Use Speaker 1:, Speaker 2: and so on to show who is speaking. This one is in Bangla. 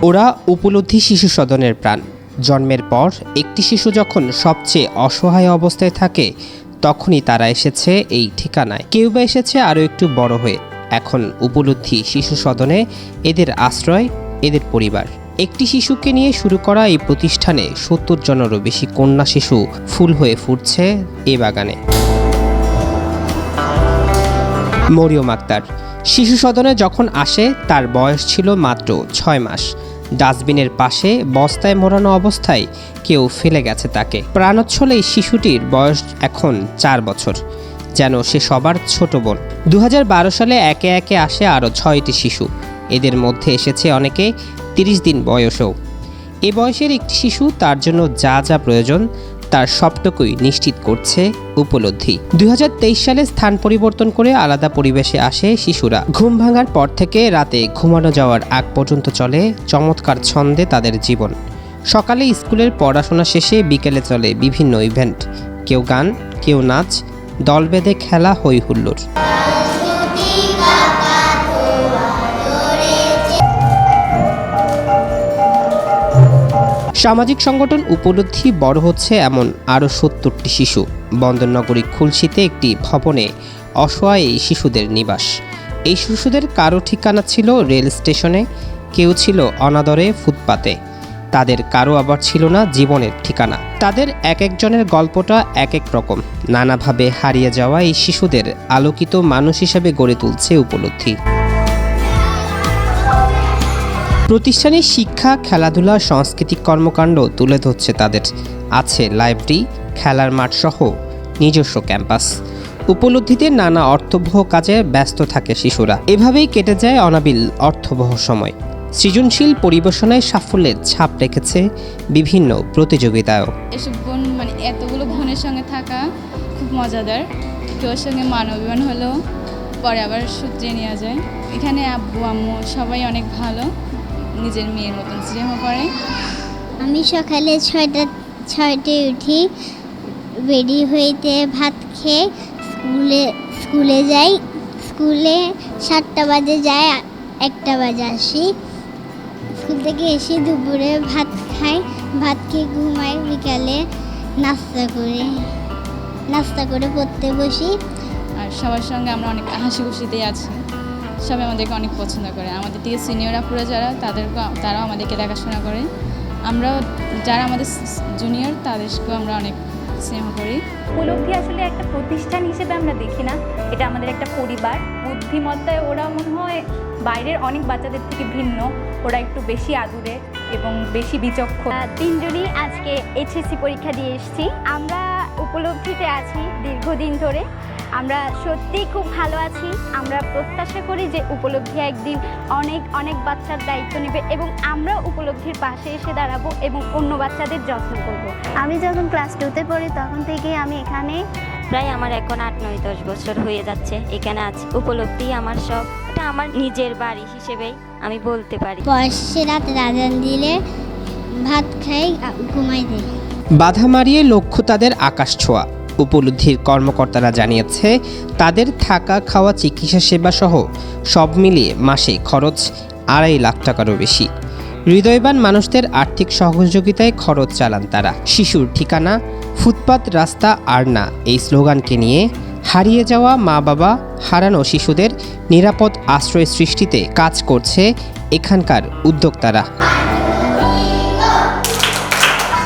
Speaker 1: ওরা উপলব্ধি শিশু সদনের প্রাণ। জন্মের পর একটি শিশু যখন সবচেয়ে অসহায় অবস্থায় থাকে তখনই তারা এসেছে এই ঠিকানায়। কেউ বা এসেছে আরও একটু বড় হয়ে। এখন উপলব্ধি শিশু সদনে এদের আশ্রয়, এদের পরিবার। একটি শিশুকে নিয়ে শুরু করা এই প্রতিষ্ঠানে ৭০ জনেরও বেশি কন্যা শিশু ফুল হয়ে ফুটছে এ বাগানে। মরিয়ম আক্তার শিশু সদনে যখন আসে তার বয়স ছিল মাত্র ৬ মাস। ডাস্টবিনের পাশে বস্তায় মোড়ানো অবস্থায় কেউ ফেলে গেছে তাকে। প্রাণোচ্ছলে এই শিশুটির বয়স এখন ৪ বছর, যেন সে সবার ছোট বোন। ২০১২ সালে একে একে আসে আরও ৬টি শিশু। এদের মধ্যে এসেছে অনেকে ৩০ দিন বয়সেও। এ বয়সের একটি শিশু তার জন্য যা যা প্রয়োজন তার সবটুকুই নিশ্চিত করছে উপলব্ধি। ২০২৩ সালে স্থান পরিবর্তন করে আলাদা পরিবেশে আসে শিশুরা। ঘুম ভাঙার পর থেকে রাতে ঘুমানো যাওয়ার আগ পর্যন্ত চলে চমৎকার ছন্দে তাদের জীবন। সকালে স্কুলের পড়াশোনা শেষে বিকেলে চলে বিভিন্ন ইভেন্ট, কেউ গান, কেউ নাচ, দল বেঁধে খেলা, হই হুল্লোড়। সামাজিক সংগঠন উপলব্ধি বড় হচ্ছে এমন আরও ৭০টি শিশু। বন্দরনগরী খুলশীতে একটি ভবনে অসহায় এই শিশুদের নিবাস। এই শিশুদের কারো ঠিকানা ছিল রেল স্টেশনে, কেউ ছিল অনাদরে ফুটপাতে, তাদের কারো আবার ছিল না জীবনের ঠিকানা। তাদের এক একজনের গল্পটা এক এক রকম। নানাভাবে হারিয়ে যাওয়া এই শিশুদের আলোকিত মানুষ হিসেবে গড়ে তুলছে উপলব্ধি। প্রতিষ্ঠানে শিক্ষা, খেলাধুলা, সাংস্কৃতিক কর্মকাণ্ড তুলে ধরছে তাদের। আছে লাইব্রেরি, খেলার মাঠ সহ নিজস্ব ক্যাম্পাস। উপলব্ধিতে নানা অর্থবহ কাজে ব্যস্ত থাকে শিশুরা। এভাবেই কেটে যায় অনাবিল অর্থবহ সময়। সৃজনশীল পরিবেশনায় সাফল্যের ছাপ রেখেছে বিভিন্ন প্রতিযোগিতায়ও।
Speaker 2: এসব বোন এতগুলো বোনের সঙ্গে থাকা খুব মজাদার। কেউ সঙ্গে মান অভিমান হলেও পরে আবার সূত্রে নেওয়া যায়। এখানে আব্বু আম্মু সবাই অনেক ভালো, নিজের মেয়ের মতন স্নেহ করে।
Speaker 3: আমি সকালে ৬টায় উঠি, রেডি হইতে ভাত খেয়ে স্কুলে যাই। স্কুলে ৭টা বাজে যাই, ১টা বাজে আসি। স্কুল থেকে এসে দুপুরে ভাত খাই, ভাত খেয়ে ঘুমাই। বিকালে নাস্তা করে পড়তে বসি।
Speaker 2: আর সবার সঙ্গে আমরা অনেক হাসি খুশিতেই আছি। সবাই আমাদেরকে অনেক পছন্দ করে। আমাদের থেকে সিনিয়র আপুরা যারা তারাও আমাদেরকে দেখাশোনা করে। আমরাও যারা আমাদের জুনিয়র তাদেরকেও আমরা অনেক স্নেহ করি।
Speaker 4: উপলব্ধি আসলে একটা প্রতিষ্ঠান হিসেবে আমরা দেখি না, এটা আমাদের একটা পরিবার। বুদ্ধিমত্তায় ওরা মনে হয় বাইরের অনেক বাচ্চাদের থেকে ভিন্ন। ওরা একটু বেশি আদুরে এবং বেশি বিচক্ষণ।
Speaker 5: তিনজনই আজকে এইচএসসি পরীক্ষা দিয়ে এসেছি। আমরা উপলব্ধিতে আছি দীর্ঘদিন ধরে। আমরা সত্যিই খুব ভালো আছি। আমরা প্রত্যাশা করি যে উপলব্ধি একদিন অনেক অনেক বাচ্চার দায়িত্ব নেবে এবং আমরা উপলব্ধির পাশে এসে দাঁড়াবো এবং অন্য বাচ্চাদের যত্ন করব।
Speaker 3: আমি যখন ক্লাস 2তে পড়ি তখন থেকেই আমি এখানে।
Speaker 6: প্রায় আমার এখন 8-9-10 বছর হয়ে যাচ্ছে এখানে আছি। উপলব্ধি আমার সব, এটা আমার নিজের বাড়ি হিসেবেই আমি বলতে পারি।
Speaker 3: বয়সে রাতে আজান দিলে ভাত খাই, ঘুমাই দেয়।
Speaker 1: বাধা মারিয়ে লক্ষ্য তাদের আকাশ ছোঁয়া। উপলব্ধির কর্মকর্তারা জানিয়েছে তাদের থাকা, খাওয়া, চিকিৎসা সেবা সহ সব মিলিয়ে মাসে খরচ 2.5 লাখ টাকারও বেশি। হৃদয়বান মানুষদের আর্থিক সহযোগিতায় খরচ চালান তারা। শিশুর ঠিকানা ফুটপাত, রাস্তা আর না, এই স্লোগানকে নিয়ে হারিয়ে যাওয়া মা বাবা, হারানো শিশুদের নিরাপদ আশ্রয় সৃষ্টিতে কাজ করছে এখানকার উদ্যোক্তারা।